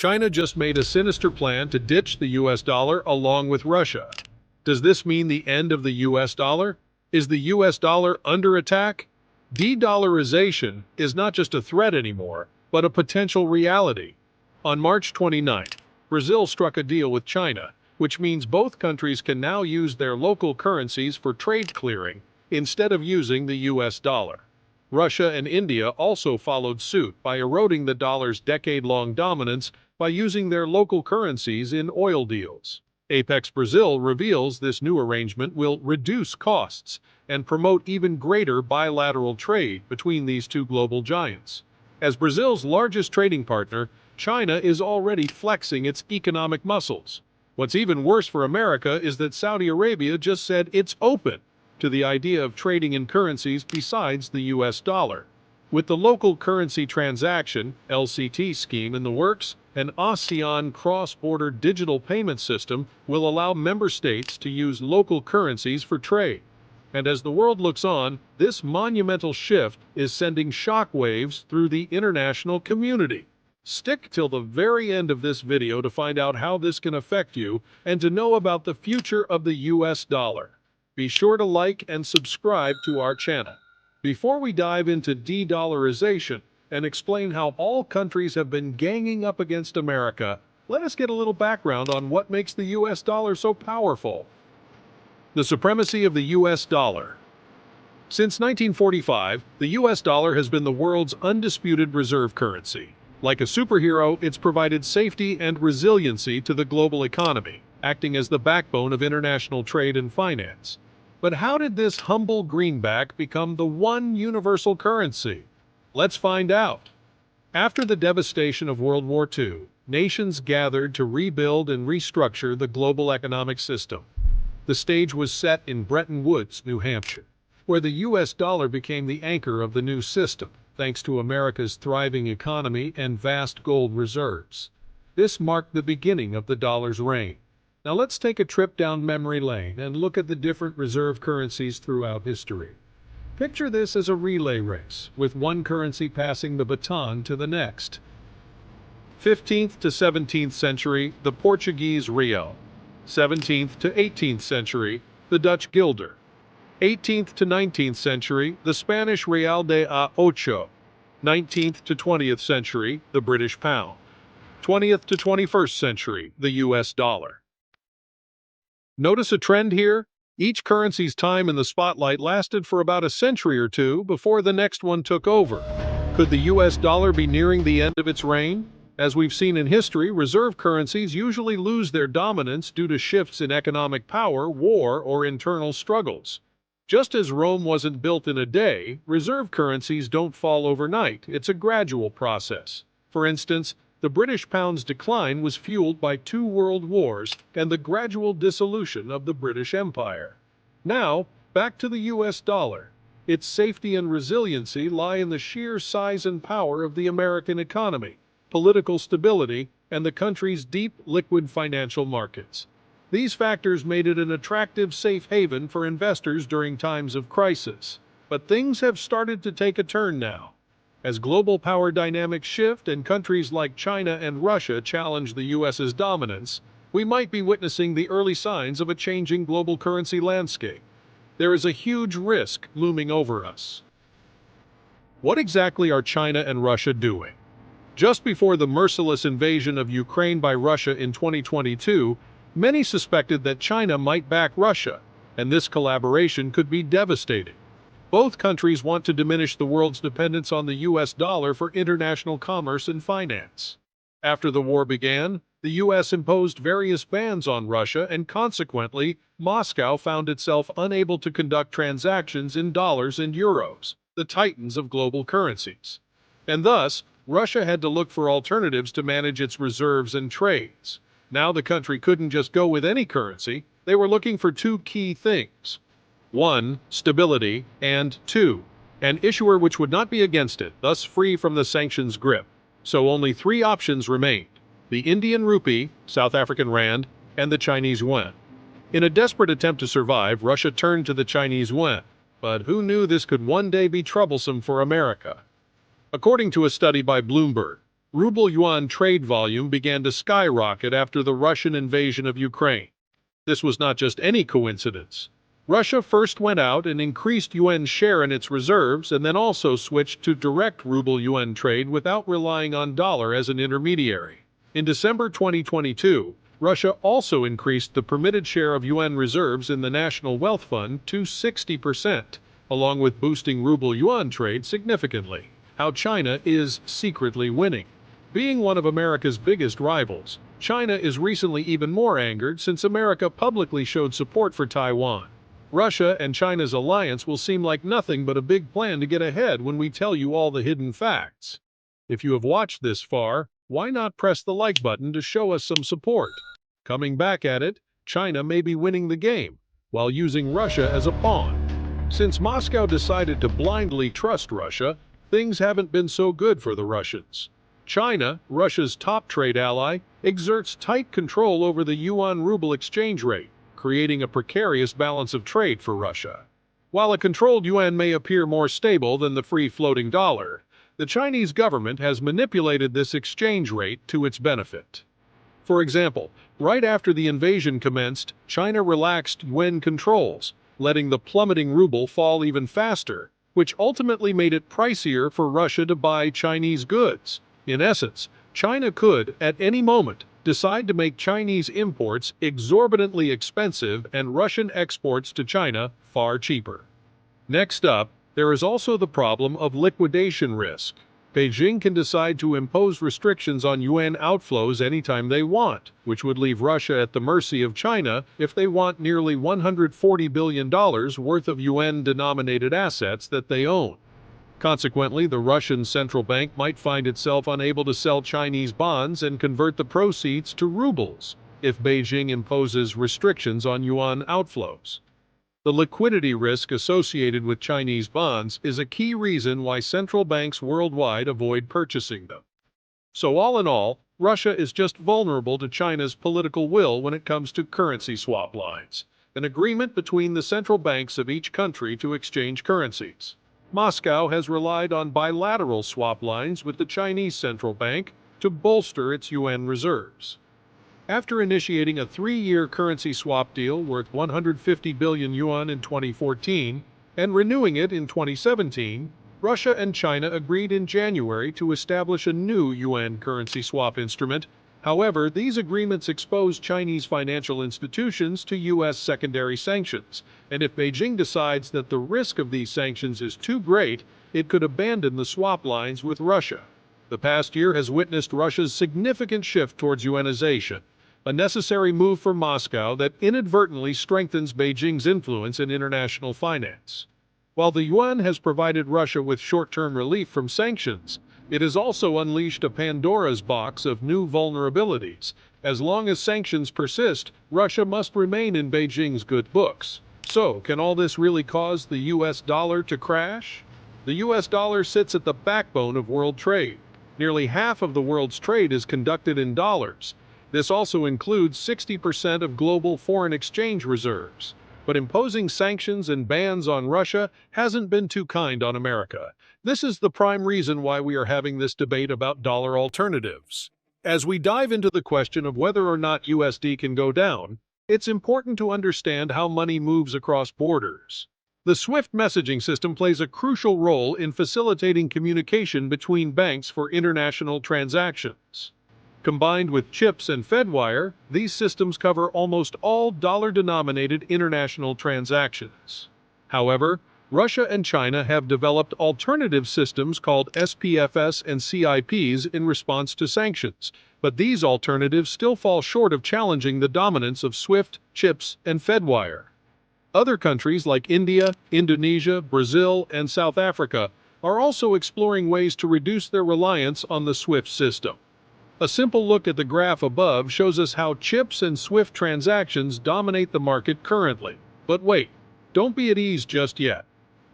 China just made a sinister plan to ditch the US dollar along with Russia. Does this mean the end of the US dollar? Is the US dollar under attack? De-dollarization is not just a threat anymore, but a potential reality. On March 29th, Brazil struck a deal with China, which means both countries can now use their local currencies for trade clearing instead of using the US dollar. Russia and India also followed suit by eroding the dollar's decade-long dominance by using their local currencies in oil deals. Apex Brazil reveals this new arrangement will reduce costs and promote even greater bilateral trade between these two global giants. As Brazil's largest trading partner, China is already flexing its economic muscles. What's even worse for America is that Saudi Arabia just said it's open to the idea of trading in currencies besides the US dollar. With the local currency transaction (LCT) scheme in the works, an ASEAN cross-border digital payment system will allow member states to use local currencies for trade. And as the world looks on, this monumental shift is sending shockwaves through the international community. Stick till the very end of this video to find out how this can affect you and to know about the future of the US dollar. Be sure to like and subscribe to our channel. Before we dive into de-dollarization and explain how all countries have been ganging up against America, let us get a little background on what makes the US dollar so powerful. The supremacy of the US dollar. Since 1945, the US dollar has been the world's undisputed reserve currency. Like a superhero, it's provided safety and resiliency to the global economy, acting as the backbone of international trade and finance. But how did this humble greenback become the one universal currency? Let's find out. After the devastation of World War II, nations gathered to rebuild and restructure the global economic system. The stage was set in Bretton Woods, New Hampshire, where the US dollar became the anchor of the new system, thanks to America's thriving economy and vast gold reserves. This marked the beginning of the dollar's reign. Now let's take a trip down memory lane and look at the different reserve currencies throughout history. Picture this as a relay race, with one currency passing the baton to the next. 15th to 17th century, the Portuguese real. 17th to 18th century, the Dutch guilder. 18th to 19th century, the Spanish real de a ocho. 19th to 20th century, the British pound. 20th to 21st century, the US dollar. Notice a trend here? Each currency's time in the spotlight lasted for about a century or two before the next one took over. Could the US dollar be nearing the end of its reign? As we've seen in history, reserve currencies usually lose their dominance due to shifts in economic power, war, or internal struggles. Just as Rome wasn't built in a day, reserve currencies don't fall overnight. It's a gradual process. For instance, the British pound's decline was fueled by 2 world wars and the gradual dissolution of the British Empire. Now, back to the US dollar. Its safety and resiliency lie in the sheer size and power of the American economy, political stability, and the country's deep, liquid financial markets. These factors made it an attractive safe haven for investors during times of crisis. But things have started to take a turn now. As global power dynamics shift and countries like China and Russia challenge the US's dominance, we might be witnessing the early signs of a changing global currency landscape. There is a huge risk looming over us. What exactly are China and Russia doing? Just before the merciless invasion of Ukraine by Russia in 2022, many suspected that China might back Russia, and this collaboration could be devastating. Both countries want to diminish the world's dependence on the US dollar for international commerce and finance. After the war began, the US imposed various bans on Russia, and consequently, Moscow found itself unable to conduct transactions in dollars and euros, the titans of global currencies. And thus, Russia had to look for alternatives to manage its reserves and trades. Now the country couldn't just go with any currency. They were looking for 2 key things. 1. Stability, and 2. An issuer which would not be against it, thus free from the sanctions' grip. So only 3 options remained: the Indian rupee, South African rand, and the Chinese yuan. In a desperate attempt to survive, Russia turned to the Chinese yuan. But who knew this could one day be troublesome for America? According to a study by Bloomberg, Ruble-yuan trade volume began to skyrocket after the Russian invasion of Ukraine. This was not just any coincidence. Russia first went out and increased yuan's share in its reserves and then also switched to direct ruble-yuan trade without relying on dollar as an intermediary. In December 2022, Russia also increased the permitted share of yuan reserves in the National Wealth Fund to 60%, along with boosting ruble-yuan trade significantly. How China is secretly winning. Being one of America's biggest rivals, China is recently even more angered since America publicly showed support for Taiwan. Russia and China's alliance will seem like nothing but a big plan to get ahead when we tell you all the hidden facts. If you have watched this far, why not press the like button to show us some support? Coming back at it, China may be winning the game, while using Russia as a pawn. Since Moscow decided to blindly trust Russia, things haven't been so good for the Russians. China, Russia's top trade ally, exerts tight control over the yuan-ruble exchange rate, creating a precarious balance of trade for Russia. While a controlled yuan may appear more stable than the free-floating dollar, the Chinese government has manipulated this exchange rate to its benefit. For example, right after the invasion commenced, China relaxed yuan controls, letting the plummeting ruble fall even faster, which ultimately made it pricier for Russia to buy Chinese goods. In essence, China could, at any moment, decide to make Chinese imports exorbitantly expensive and Russian exports to China far cheaper. Next up, there is also the problem of liquidation risk. Beijing can decide to impose restrictions on yuan outflows anytime they want, which would leave Russia at the mercy of China if they want nearly $140 billion worth of yuan-denominated assets that they own. Consequently, the Russian central bank might find itself unable to sell Chinese bonds and convert the proceeds to rubles if Beijing imposes restrictions on yuan outflows. The liquidity risk associated with Chinese bonds is a key reason why central banks worldwide avoid purchasing them. So all in all, Russia is just vulnerable to China's political will when it comes to currency swap lines, an agreement between the central banks of each country to exchange currencies. Moscow has relied on bilateral swap lines with the Chinese central bank to bolster its yuan reserves. After initiating a 3-year currency swap deal worth 150 billion yuan in 2014 and renewing it in 2017, Russia and China agreed in January to establish a new yuan currency swap instrument. However, these agreements expose Chinese financial institutions to U.S. secondary sanctions, and if Beijing decides that the risk of these sanctions is too great, it could abandon the swap lines with Russia. The past year has witnessed Russia's significant shift towards yuanization, a necessary move for Moscow that inadvertently strengthens Beijing's influence in international finance. While the yuan has provided Russia with short-term relief from sanctions, it has also unleashed a Pandora's box of new vulnerabilities. As long as sanctions persist, Russia must remain in Beijing's good books. So, can all this really cause the US dollar to crash? The US dollar sits at the backbone of world trade. Nearly half of the world's trade is conducted in dollars. This also includes 60% of global foreign exchange reserves. But imposing sanctions and bans on Russia hasn't been too kind on America. This is the prime reason why we are having this debate about dollar alternatives. As we dive into the question of whether or not USD can go down, it's important to understand how money moves across borders. The SWIFT messaging system plays a crucial role in facilitating communication between banks for international transactions. Combined with chips and Fedwire, these systems cover almost all dollar-denominated international transactions. However, Russia and China have developed alternative systems called SPFS and CIPs in response to sanctions, but these alternatives still fall short of challenging the dominance of SWIFT, chips, and Fedwire. Other countries like India, Indonesia, Brazil, and South Africa are also exploring ways to reduce their reliance on the SWIFT system. A simple look at the graph above shows us how chips and SWIFT transactions dominate the market currently. But wait, don't be at ease just yet.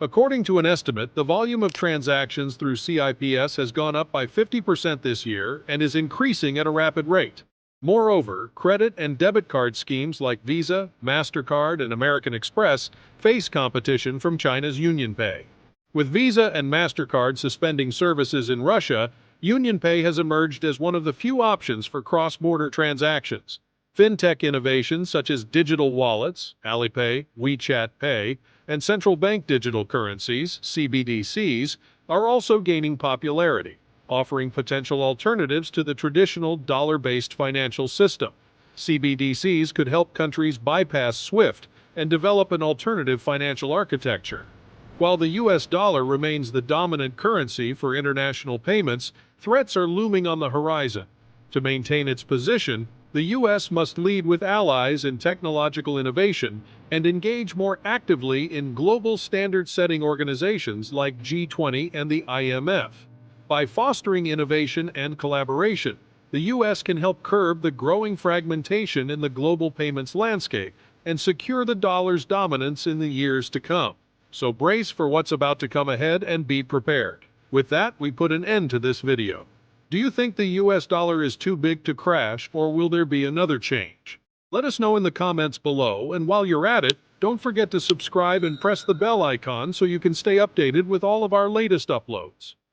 According to an estimate, the volume of transactions through CIPS has gone up by 50% this year and is increasing at a rapid rate. Moreover, credit and debit card schemes like Visa, MasterCard, and American Express face competition from China's UnionPay. With Visa and MasterCard suspending services in Russia, UnionPay has emerged as one of the few options for cross-border transactions. Fintech innovations such as digital wallets, Alipay, WeChat Pay, and central bank digital currencies, CBDCs, are also gaining popularity, offering potential alternatives to the traditional dollar-based financial system. CBDCs could help countries bypass SWIFT and develop an alternative financial architecture. While the US dollar remains the dominant currency for international payments, threats are looming on the horizon. To maintain its position, the US must lead with allies in technological innovation and engage more actively in global standard-setting organizations like G20 and the IMF. By fostering innovation and collaboration, the US can help curb the growing fragmentation in the global payments landscape and secure the dollar's dominance in the years to come. So brace for what's about to come ahead and be prepared. With that, we put an end to this video. Do you think the US dollar is too big to crash, or will there be another change? Let us know in the comments below, and while you're at it, don't forget to subscribe and press the bell icon so you can stay updated with all of our latest uploads.